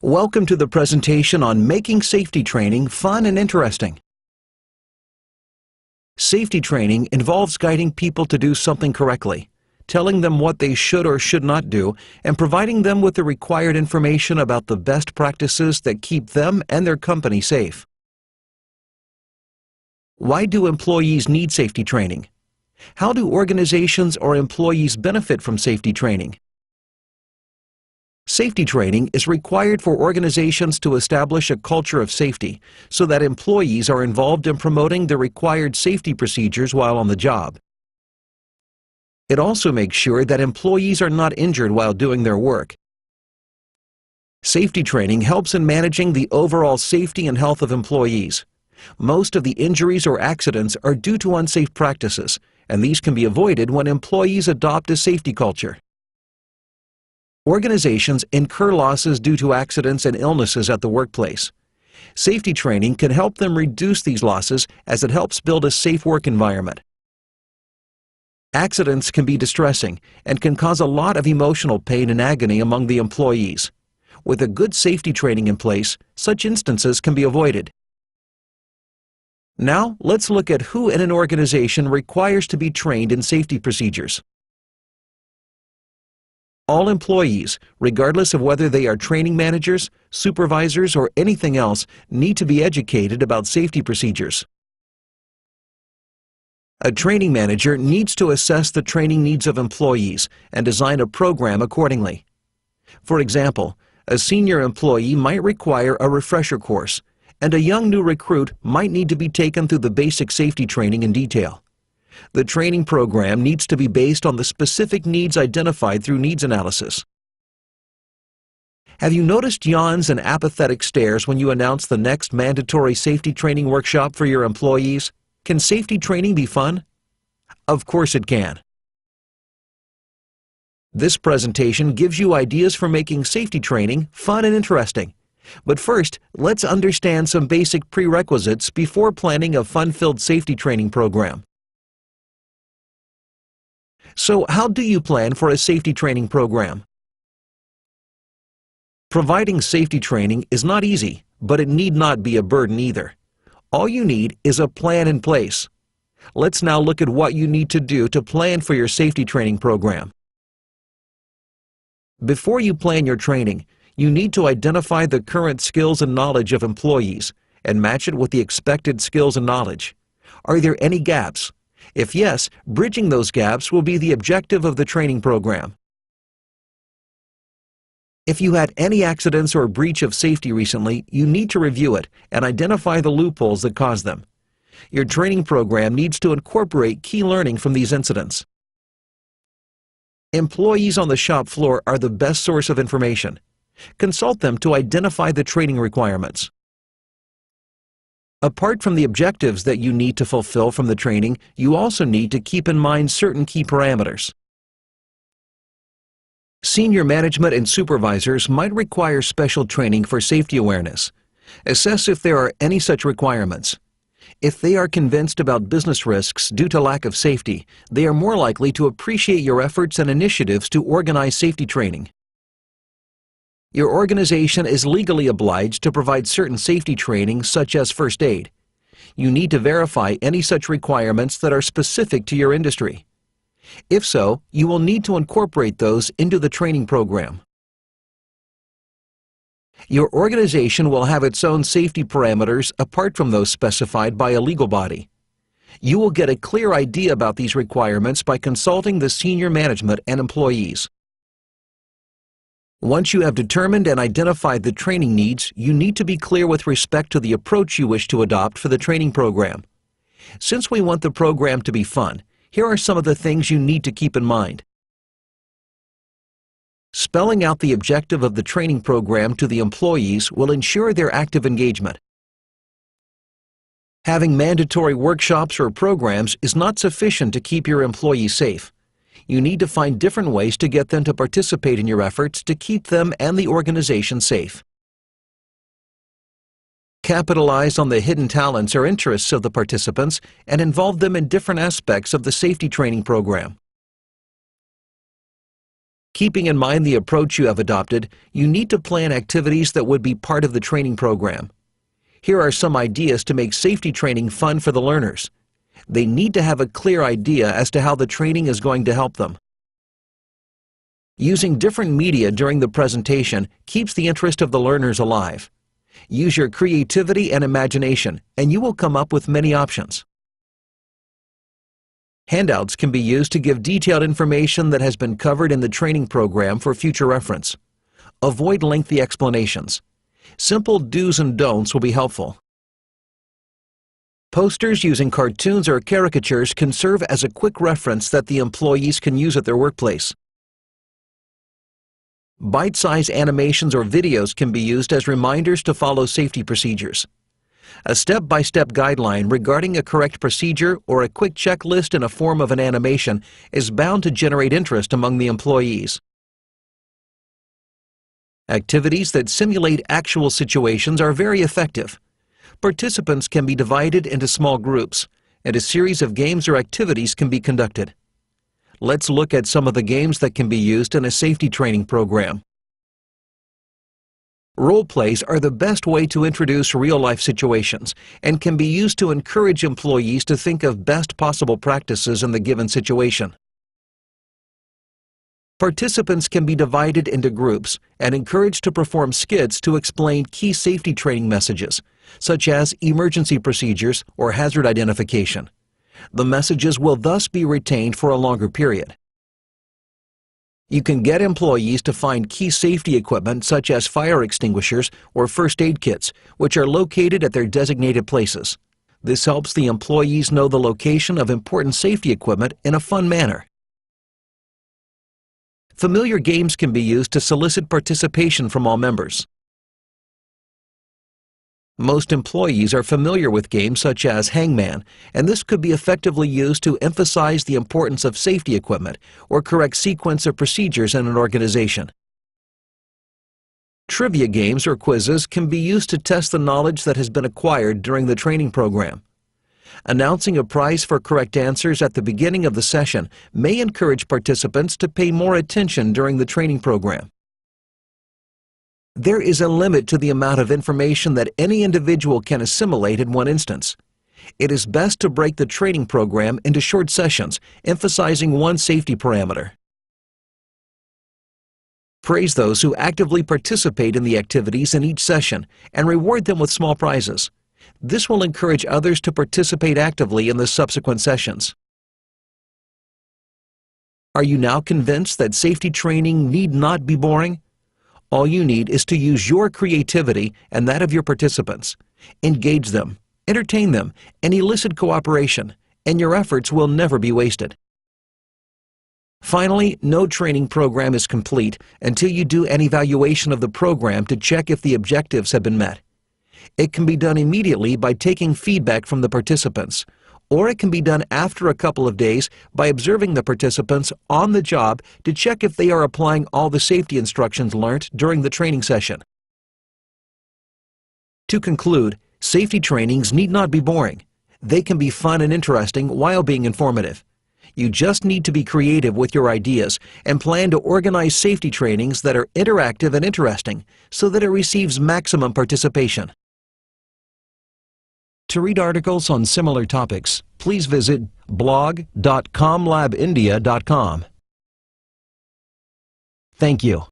Welcome to the presentation on making safety training fun and interesting. Safety training involves guiding people to do something correctly, telling them what they should or should not do, and providing them with the required information about the best practices that keep them and their company safe. Why do employees need safety training? How do organizations or employees benefit from safety training? Safety training is required for organizations to establish a culture of safety so that employees are involved in promoting the required safety procedures while on the job. It also makes sure that employees are not injured while doing their work. Safety training helps in managing the overall safety and health of employees. Most of the injuries or accidents are due to unsafe practices, and these can be avoided when employees adopt a safety culture. Organizations incur losses due to accidents and illnesses at the workplace. Safety training can help them reduce these losses as it helps build a safe work environment. Accidents can be distressing and can cause a lot of emotional pain and agony among the employees. With a good safety training in place, such instances can be avoided. Now, let's look at who in an organization requires to be trained in safety procedures. All employees, regardless of whether they are training managers, supervisors, or anything else, need to be educated about safety procedures. A training manager needs to assess the training needs of employees and design a program accordingly. For example, a senior employee might require a refresher course, and a young new recruit might need to be taken through the basic safety training in detail. The training program needs to be based on the specific needs identified through needs analysis. Have you noticed yawns and apathetic stares when you announce the next mandatory safety training workshop for your employees? Can safety training be fun? Of course it can. This presentation gives you ideas for making safety training fun and interesting. But first, let's understand some basic prerequisites before planning a fun-filled safety training program. So, how do you plan for a safety training program? Providing safety training is not easy, but it need not be a burden either. All you need is a plan in place. Let's now look at what you need to do to plan for your safety training program. Before you plan your training, you need to identify the current skills and knowledge of employees and match it with the expected skills and knowledge. Are there any gaps? If yes, bridging those gaps will be the objective of the training program. If you had any accidents or breach of safety recently, you need to review it and identify the loopholes that caused them. Your training program needs to incorporate key learning from these incidents. Employees on the shop floor are the best source of information. Consult them to identify the training requirements. Apart from the objectives that you need to fulfill from the training, you also need to keep in mind certain key parameters. Senior management and supervisors might require special training for safety awareness. Assess if there are any such requirements. If they are convinced about business risks due to lack of safety, they are more likely to appreciate your efforts and initiatives to organize safety training. Your organization is legally obliged to provide certain safety training such as first aid. You need to verify any such requirements that are specific to your industry. If so, you will need to incorporate those into the training program. Your organization will have its own safety parameters apart from those specified by a legal body. You will get a clear idea about these requirements by consulting the senior management and employees. Once you have determined and identified the training needs, you need to be clear with respect to the approach you wish to adopt for the training program. Since we want the program to be fun, here are some of the things you need to keep in mind. Spelling out the objective of the training program to the employees will ensure their active engagement. Having mandatory workshops or programs is not sufficient to keep your employees safe. You need to find different ways to get them to participate in your efforts to keep them and the organization safe. Capitalize on the hidden talents or interests of the participants and involve them in different aspects of the safety training program. Keeping in mind the approach you have adopted, you need to plan activities that would be part of the training program. Here are some ideas to make safety training fun for the learners. They need to have a clear idea as to how the training is going to help them. Using different media during the presentation keeps the interest of the learners alive. Use your creativity and imagination, and you will come up with many options. Handouts can be used to give detailed information that has been covered in the training program for future reference. Avoid lengthy explanations. Simple do's and don'ts will be helpful. Posters using cartoons or caricatures can serve as a quick reference that the employees can use at their workplace. Bite-sized animations or videos can be used as reminders to follow safety procedures. A step-by-step guideline regarding a correct procedure or a quick checklist in a form of an animation is bound to generate interest among the employees. Activities that simulate actual situations are very effective. Participants can be divided into small groups, and a series of games or activities can be conducted. Let's look at some of the games that can be used in a safety training program. Role plays are the best way to introduce real-life situations and can be used to encourage employees to think of best possible practices in the given situation. Participants can be divided into groups and encouraged to perform skits to explain key safety training messages, such as emergency procedures or hazard identification. The messages will thus be retained for a longer period. You can get employees to find key safety equipment such as fire extinguishers or first aid kits, which are located at their designated places. This helps the employees know the location of important safety equipment in a fun manner. Familiar games can be used to solicit participation from all members. Most employees are familiar with games such as Hangman, and this could be effectively used to emphasize the importance of safety equipment or correct sequence of procedures in an organization. Trivia games or quizzes can be used to test the knowledge that has been acquired during the training program. Announcing a prize for correct answers at the beginning of the session may encourage participants to pay more attention during the training program. There is a limit to the amount of information that any individual can assimilate in one instance. It is best to break the training program into short sessions, emphasizing one safety parameter. Praise those who actively participate in the activities in each session and reward them with small prizes. This will encourage others to participate actively in the subsequent sessions. Are you now convinced that safety training need not be boring? All you need is to use your creativity and that of your participants. Engage them, entertain them, and elicit cooperation, and your efforts will never be wasted. Finally, no training program is complete until you do an evaluation of the program to check if the objectives have been met. It can be done immediately by taking feedback from the participants, or it can be done after a couple of days by observing the participants on the job to check if they are applying all the safety instructions learned during the training session. To conclude, safety trainings need not be boring. They can be fun and interesting while being informative. You just need to be creative with your ideas and plan to organize safety trainings that are interactive and interesting so that it receives maximum participation. To read articles on similar topics, please visit blog.comlabindia.com. Thank you.